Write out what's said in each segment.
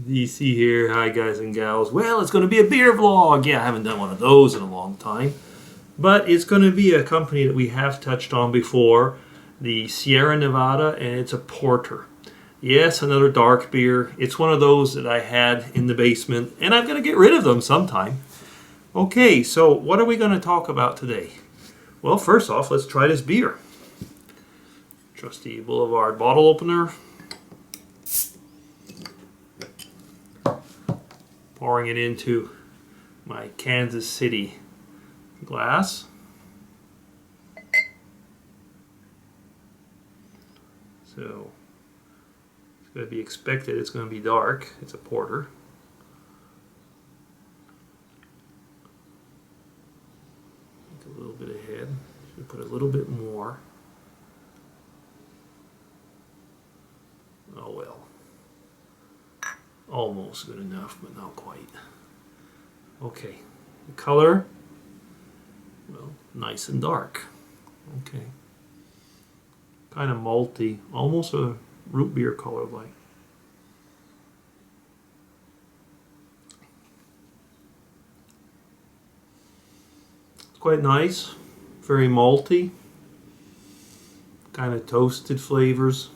DC here. Hi guys and gals. Well, it's going to be a beer vlog. Yeah, I haven't done one of those in a long time. But it's going to be a company that we have touched on before, the Sierra Nevada, and it's a porter. Yes, another dark beer. It's one of those that I had in the basement, and I'm going to get rid of them sometime. Okay, so what are we going to talk about today? Well, first off, let's try this beer. Trusty Boulevard bottle opener. Pouring it into my Kansas City glass. So it's going to be expected it's going to be dark. It's a porter. A little bit ahead. Should put a little bit more. Oh well. Almost good enough, but not quite. Okay, the color, well, nice and dark. Okay, kind of malty, almost a root beer color like. It's quite nice, very malty, kind of toasted flavors.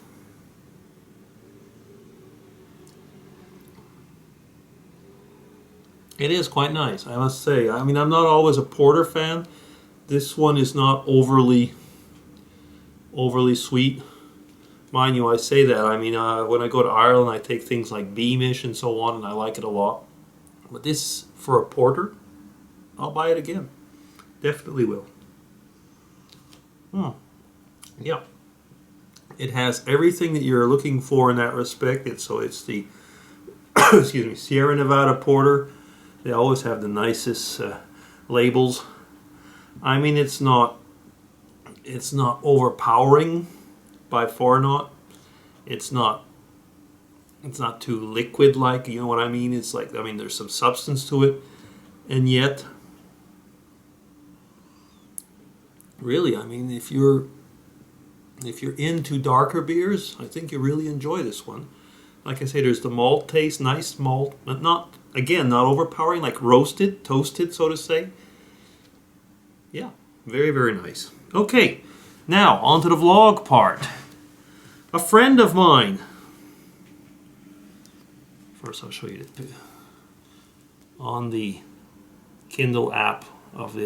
It is quite nice, I must say. I mean, I'm not always a porter fan. This one is not overly sweet. Mind you, I say that. I mean, when I go to Ireland, I take things like Beamish and so on, and I like it a lot. But this, for a porter, I'll buy it again. Definitely will. Yeah. It has everything that you're looking for in that respect. It's the excuse me, Sierra Nevada Porter. They always have the nicest labels. I mean, it's not overpowering, by far not. It's not too liquid like, you know what I mean? It's like, I mean, there's some substance to it, and yet, really, I mean, if you're into darker beers, I think you really enjoy this one. Like I say, there's the malt taste, nice malt, but not, again, not overpowering, like roasted, toasted, so to say. Yeah, very, very nice. Okay, now on to the vlog part. A friend of mine. First, I'll show you on the Kindle app of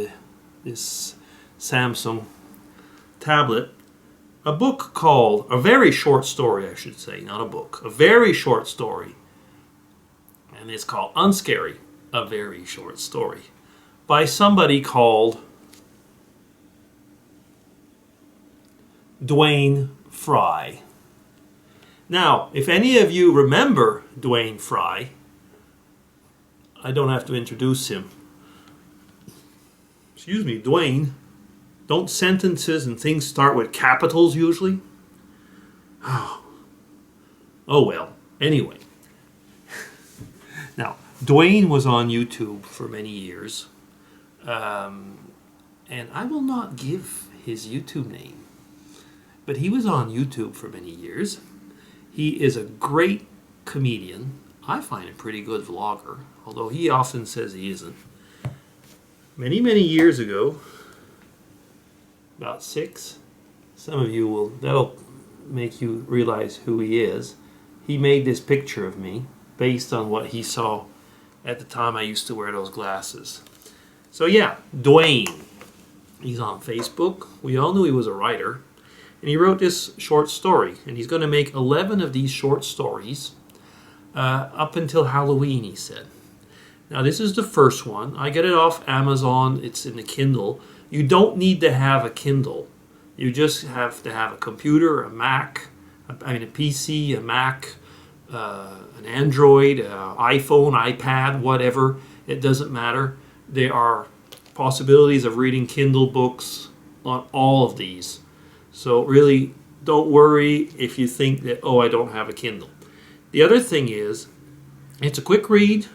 this Samsung tablet. A book called, a very short story, I should say, not a book, a very short story. And it's called Unscared, a very short story, by somebody called Dwayne Fry. Now, if any of you remember Dwayne Fry, I don't have to introduce him. Excuse me, Dwayne. Don't sentences and things start with capitals usually? Oh well. Anyway. Now, Dwayne was on YouTube for many years. And I will not give his YouTube name. But he was on YouTube for many years. He is a great comedian. I find a pretty good vlogger, although he often says he isn't. Many, many years ago, about 6. Some of you will, that'll make you realize who he is. He made this picture of me based on what he saw at the time I used to wear those glasses. So yeah, Dwayne. He's on Facebook. We all knew he was a writer. And he wrote this short story. And he's going to make 11 of these short stories up until Halloween, he said. Now this is the first one. I get it off Amazon. It's in the Kindle. You don't need to have a Kindle. You just have to have a computer, a Mac, a PC, a Mac, an Android, iPhone, iPad, whatever. It doesn't matter. There are possibilities of reading Kindle books on all of these. So really, don't worry if you think that, oh, I don't have a Kindle. The other thing is, it's a quick read,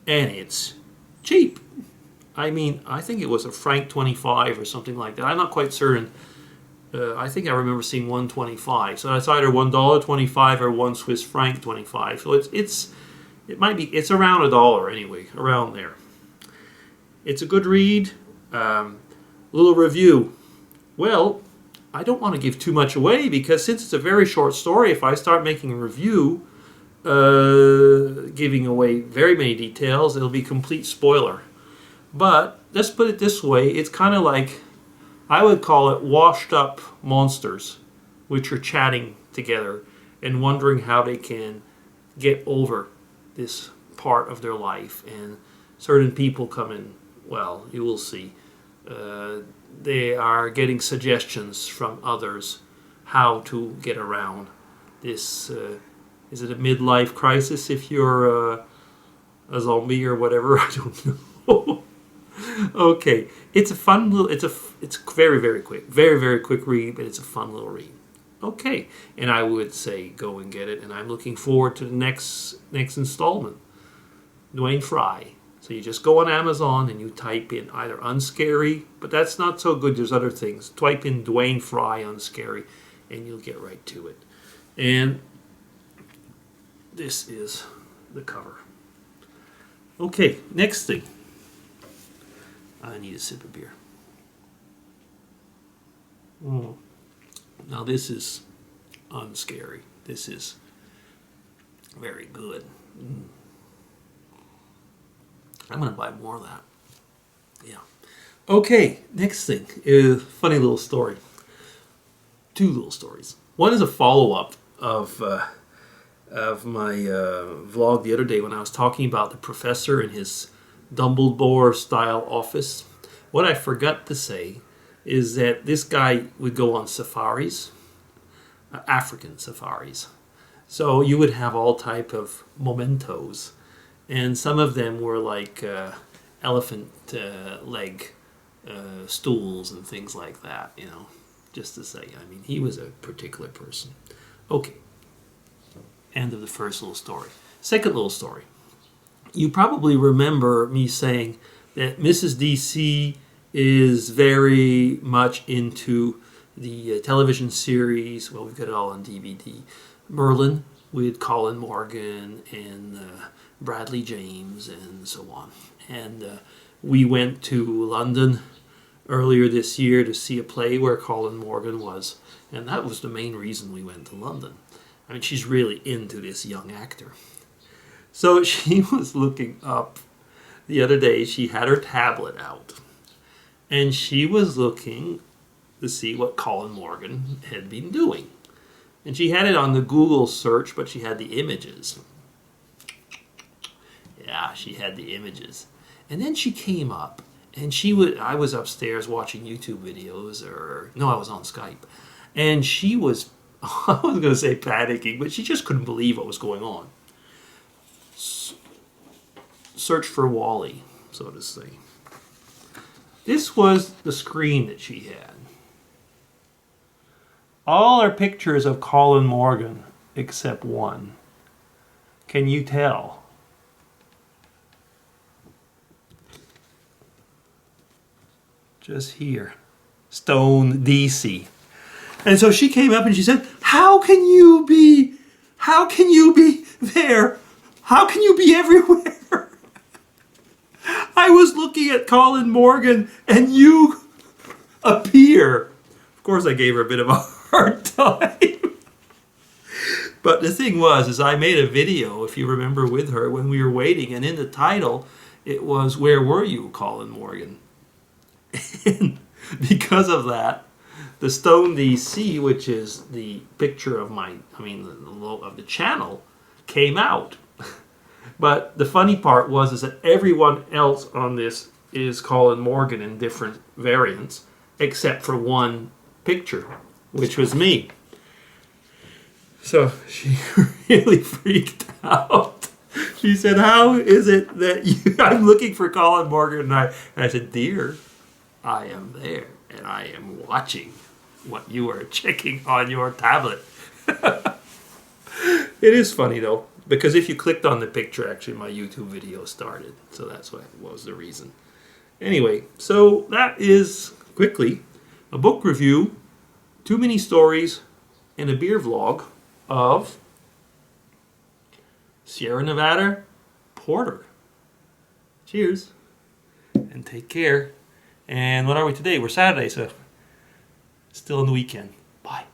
and it's cheap. I mean, I think it was a franc 25 or something like that. I'm not quite certain. I think I remember seeing 125. So it's either $1.25 or 1 Swiss franc 25. So it's around $1 anyway, around there. It's a good read. Little review. Well, I don't want to give too much away because since it's a very short story, if I start making a review, giving away very many details, it'll be complete spoiler. But let's put it this way, it's kind of like, I would call it washed up monsters, which are chatting together and wondering how they can get over this part of their life. And certain people come in, well, you will see. They are getting suggestions from others how to get around this. Is it a midlife crisis if you're a zombie or whatever? I don't know. Okay, it's a fun little. It's very, very quick, very quick read, but it's a fun little read. Okay, and I would say go and get it. And I'm looking forward to the next installment. Dwayne Fry. So you just go on Amazon and you type in either Unscary, but that's not so good. There's other things. Type in Dwayne Fry Unscary, and you'll get right to it. And this is the cover. Okay, next thing. I need a sip of beer. Now this is Unscary. This is very good. I'm going to buy more of that. Yeah. Okay, next thing is funny little story. Two little stories. One is a follow-up of my vlog the other day when I was talking about the professor in his Dumbledore-style office. What I forgot to say is that this guy would go on safaris, African safaris. So you would have all type of mementos, and some of them were like elephant leg stools and things like that, you know, just to say. I mean, he was a particular person. Okay. End of the first little story. Second little story. You probably remember me saying that Mrs. DC is very much into the television series. Well, we've got it all on DVD. Merlin with Colin Morgan and Bradley James and so on. And we went to London earlier this year to see a play where Colin Morgan was. And that was the main reason we went to London. I mean, she's really into this young actor. So she was looking up the other day. She had her tablet out. And she was looking to see what Colin Morgan had been doing. And she had it on the Google search, but she had the images. Yeah, she had the images. And then she came up, and I was upstairs watching YouTube videos, I was on Skype. And she was, I was going to say panicking, but she just couldn't believe what was going on. Search for Wally, so to say. This was the screen that she had. All are pictures of Colin Morgan, except one. Can you tell? Just here. Stone DC. And so she came up and she said, how can you be there? How can you be everywhere? I was looking at Colin Morgan and you appear. Of course, I gave her a bit of a hard time. But the thing was, I made a video, if you remember, with her when we were waiting. And in the title, it was, "Where were you, Colin Morgan?" And because of that, the Stone DC, which is the picture of of the channel, came out. But the funny part was that everyone else on this is Colin Morgan in different variants, except for one picture, which was me. So she really freaked out. She said, how is it that I'm looking for Colin Morgan? And I said, dear, I am there, and I am watching what you are checking on your tablet. It is funny, though, because if you clicked on the picture, actually my YouTube video started. So that's what was the reason. Anyway, so that is, quickly, a book review 2 mini stories and a beer vlog of Sierra Nevada Porter. Cheers and take care. And what are we today? We're Saturday, so still in the weekend. Bye.